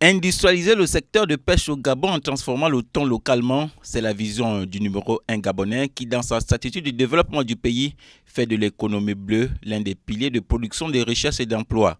Industrialiser le secteur de pêche au Gabon en transformant le thon localement, c'est la vision du numéro 1 gabonais qui, dans sa stratégie de développement du pays, fait de l'économie bleue l'un des piliers de production de richesses et d'emplois.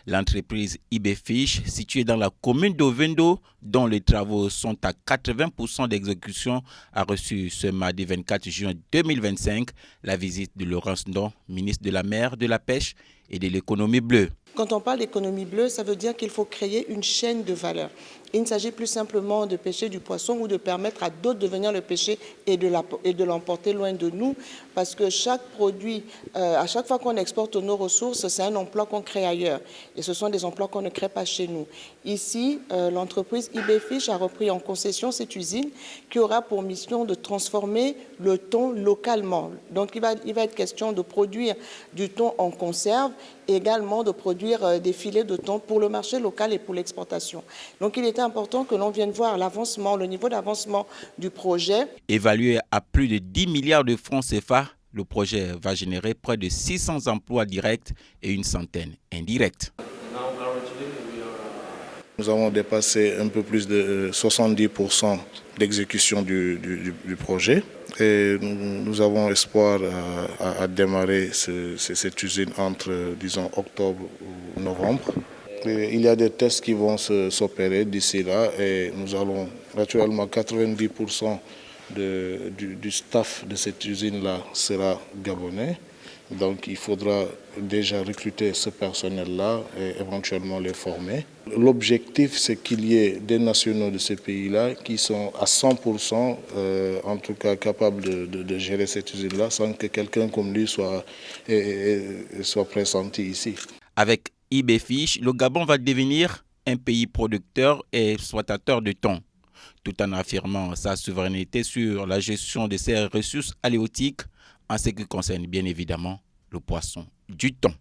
L'entreprise IBFish, située dans la commune d'Ovendo, dont les travaux sont à 80% d'exécution, a reçu ce mardi 24 juin 2025 la visite de Laurence Ndong, ministre de la Mer, de la Pêche et de l'économie bleue. Quand on parle d'économie bleue, ça veut dire qu'il faut créer une chaîne de valeur. Il ne s'agit plus simplement de pêcher du poisson ou de permettre à d'autres de venir le pêcher et de l'emporter loin de nous, parce que chaque produit, à chaque fois qu'on exporte nos ressources, c'est un emploi qu'on crée ailleurs. Et ce sont des emplois qu'on ne crée pas chez nous. Ici, l'entreprise IBFish a repris en concession cette usine qui aura pour mission de transformer le thon localement. Donc il va être question de produire du thon en conserve et également de produire des filets de thon pour le marché local et pour l'exportation. Donc il était important que l'on vienne voir l'avancement, le niveau d'avancement du projet. Évalué à plus de 10 milliards de francs CFA, le projet va générer près de 600 emplois directs et une centaine indirects. Nous avons dépassé un peu plus de 70% d'exécution du projet et nous avons espoir à démarrer cette usine entre, disons, octobre ou novembre. Et il y a des tests qui vont s'opérer d'ici là et nous allons naturellement 90% du staff de cette usine-là sera gabonais. Donc il faudra déjà recruter ce personnel-là et éventuellement les former. L'objectif, c'est qu'il y ait des nationaux de ces pays-là qui sont à 100% en tout cas capables de gérer cette usine-là sans que quelqu'un comme lui soit pressenti ici. Avec IBFish, le Gabon va devenir un pays producteur et exploitateur de thon, tout en affirmant sa souveraineté sur la gestion de ses ressources halieutiques, en ce qui concerne bien évidemment le poisson du thon.